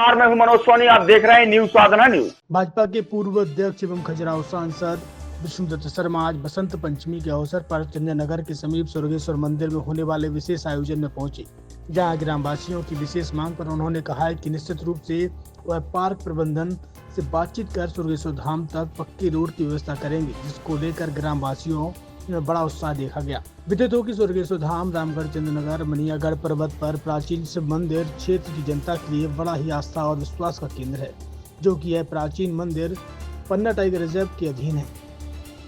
मैं हूं मनोज सोनी, आप देख रहे हैं न्यूज साधना न्यूज। भाजपा के पूर्व अध्यक्ष एवं खजुराहो सांसद विष्णुदत्त शर्मा आज बसंत पंचमी के अवसर पर चंद्रनगर के समीप स्वर्गेश्वर मंदिर में होने वाले विशेष आयोजन में पहुंचे, जहां ग्रामवासियों की विशेष मांग पर उन्होंने कहा है कि निश्चित रूप से वह पार्क प्रबंधन से बातचीत कर स्वर्गेश्वर धाम तक पक्की रोड की व्यवस्था करेंगे, जिसको लेकर ग्रामवासियों में बड़ा उत्साह देखा गया। विदित हो कि स्वर्गेश्वर धाम रामगढ़ चंद्रनगर मनियागढ़ पर्वत पर प्राचीन शिव मंदिर क्षेत्र की जनता के लिए बड़ा ही आस्था और विश्वास का केंद्र है, जो कि यह प्राचीन मंदिर पन्ना टाइगर रिजर्व के अधीन है,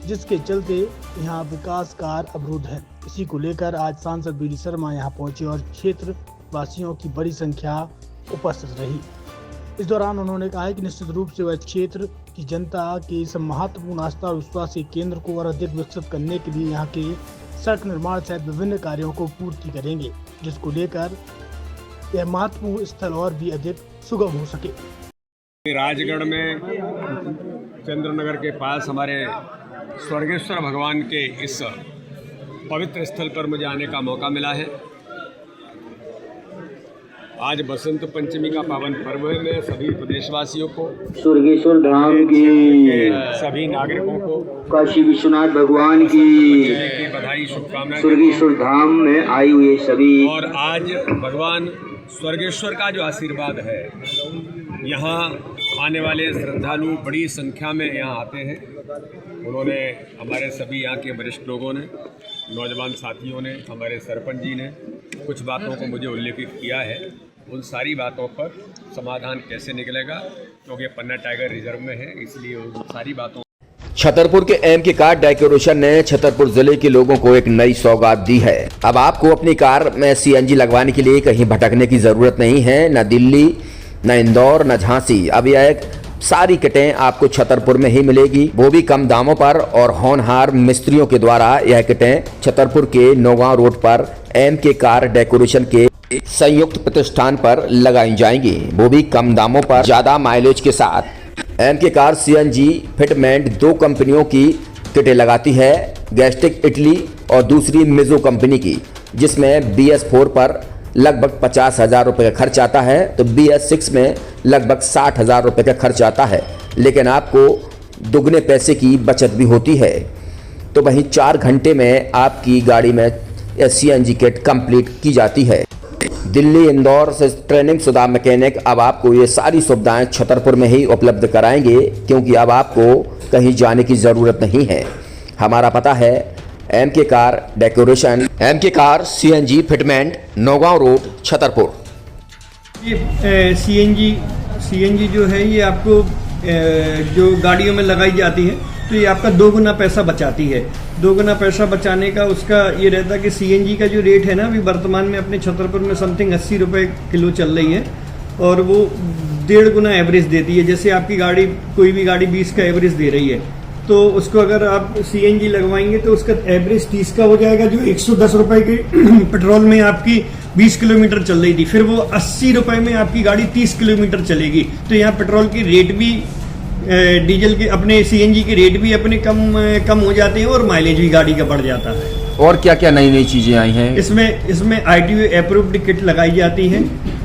जिसके चलते यहाँ विकास कार्य अवरुद्ध है। इसी को लेकर आज सांसद वी डी शर्मा यहाँ पहुंचे और क्षेत्र वासियों की बड़ी संख्या उपस्थित रही। इस दौरान उन्होंने कहा है कि निश्चित रूप से वह क्षेत्र की जनता के इस महत्वपूर्ण आस्था और विश्वास के केंद्र को और अधिक विकसित करने के लिए यहाँ के सड़क निर्माण सहित विभिन्न कार्यों को पूर्ति करेंगे, जिसको लेकर यह महत्वपूर्ण स्थल और भी अधिक सुगम हो सके। राजगढ़ में चंद्रनगर के पास हमारे स्वर्गेश्वर भगवान के इस पवित्र स्थल पर मुझे आने का मौका मिला है। आज बसंत पंचमी का पावन पर्व है। मैं सभी प्रदेशवासियों को, स्वर्गेश्वर धाम की सभी नागरिकों को काशी विश्वनाथ भगवान की बधाई, शुभकामनाएं। स्वर्गेश्वर धाम में आए हुए सभी, और आज भगवान स्वर्गेश्वर का जो आशीर्वाद है, यहाँ आने वाले श्रद्धालु बड़ी संख्या में यहाँ आते हैं। उन्होंने, हमारे सभी यहाँ के वरिष्ठ लोगों ने, नौजवान साथियों ने, हमारे सरपंच जी ने कुछ बातों को मुझे उल्लेखित किया है। उन सारी बातों पर समाधान कैसे निकलेगा, क्योंकि पन्ना टाइगर रिजर्व में है, इसलिए उन सारी बातों। छतरपुर के एमके कार डेकोरेशन ने छतरपुर जिले के लोगों को एक नई सौगात दी है। अब आपको अपनी कार में सीएनजी लगवाने के लिए कहीं भटकने की जरूरत नहीं है, न दिल्ली, न इंदौर, न झांसी। अब यह सारी किटें आपको छतरपुर में ही मिलेगी, वो भी कम दामों पर। और होनहार मिस्त्रियों के द्वारा यह किटें छतरपुर के नौगांव रोड पर एमके कार डेकोरेशन के संयुक्त प्रतिष्ठान पर लगाई जाएंगी, वो भी कम दामों पर, ज्यादा माइलेज के साथ। एमके कार सीएनजी फिटमेंट 2 कंपनियों की किटें लगाती है, गैस्टिक इटली और दूसरी मिजो कंपनी की, जिसमें BS4 पर लगभग 50,000 रुपये का खर्च आता है, तो BS6 में लगभग 60,000 रुपये का खर्च आता है, लेकिन आपको दुगने पैसे की बचत भी होती है। तो वहीं 4 घंटे में आपकी गाड़ी में सीएनजी किट कंप्लीट की जाती है। दिल्ली, इंदौर से ट्रेनिंग शुदा मैकेनिक अब आपको ये सारी सुविधाएं छतरपुर में ही उपलब्ध कराएंगे, क्योंकि अब आपको कहीं जाने की ज़रूरत नहीं है। हमारा पता है MK car decoration, MK car CNG fitment, Naugaon road, Chhatarpur. ये सीएनजी जो है, ये आपको जो गाड़ियों में लगाई जाती है, तो ये आपका 2 गुना पैसा बचाती है। 2 गुना पैसा बचाने का उसका ये रहता है कि सीएनजी का जो रेट है ना, अभी वर्तमान में अपने छतरपुर में समथिंग 80 रुपये किलो चल रही है, और वो 1.5 गुना एवरेज देती है। जैसे आपकी गाड़ी, कोई भी गाड़ी 20 का एवरेज दे रही है, तो उसको अगर आप सीएनजी लगवाएंगे तो उसका एवरेज 30 का हो जाएगा, जो 110 रुपए के पेट्रोल में आपकी 20 किलोमीटर चल रही थी, फिर वो 80 रुपए में आपकी गाड़ी 30 किलोमीटर चलेगी। तो यहाँ पेट्रोल की रेट भी, डीजल के, अपने सीएनजी के रेट भी अपने कम हो जाते हैं, और माइलेज भी गाड़ी का बढ़ जाता है। और क्या क्या नई नई चीजें आई हैं इसमें ITO अप्रूव्ड किट लगाई जाती है,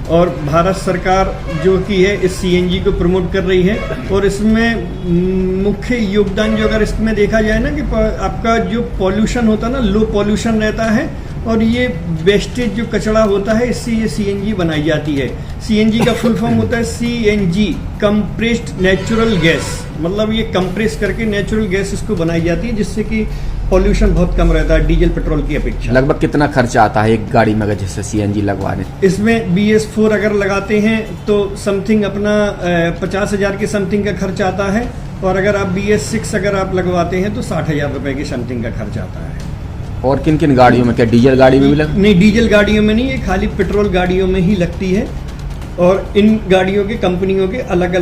और भारत सरकार जो की है इस सीएनजी को प्रमोट कर रही है। और इसमें मुख्य योगदान जो अगर इसमें देखा जाए ना, कि आपका जो पॉल्यूशन होता है ना, लो पॉल्यूशन रहता है, और ये वेस्टेज जो कचरा होता है, इससे ये सीएनजी बनाई जाती है। सीएनजी का फुल फॉर्म होता है CNG, कंप्रेस्ड नेचुरल गैस, मतलब ये कंप्रेस करके नेचुरल गैस इसको बनाई जाती है, जिससे कि पॉल्यूशन बहुत कम रहता है डीजल पेट्रोल की अपेक्षा। लगभग कितना खर्चा आता है एक गाड़ी में अगर जैसे सीएनजी लगवाने? इसमें BS4 अगर लगाते हैं तो समथिंग अपना 50,000 के समथिंग का खर्च आता है, और अगर आप BS6 अगर आप लगवाते हैं तो 60,000 रुपए की समथिंग का खर्च आता है। और किन किन गाड़ियों में, क्या डीजल गाड़ी में भी नहीं, डीजल गाड़ियों में नहीं, ये खाली पेट्रोल गाड़ियों में ही लगती है। और इन गाड़ियों के कंपनियों के अलग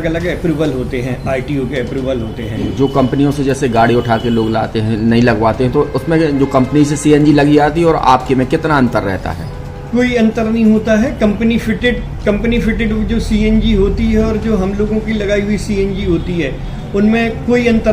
अलग अप्रूवल होते हैं, ITO के अप्रूवल होते हैं। जो कंपनियों से जैसे गाड़ी उठा के लोग लाते हैं, नहीं लगवाते हैं, तो उसमें जो कंपनी से सीएनजी लगी जाती है और आपके में कितना अंतर रहता है? कोई अंतर नहीं होता है। कंपनी फिटेड जो सीएनजी होती है और जो हम लोगों की लगाई हुई सीएनजी होती है, उनमें कोई अंतर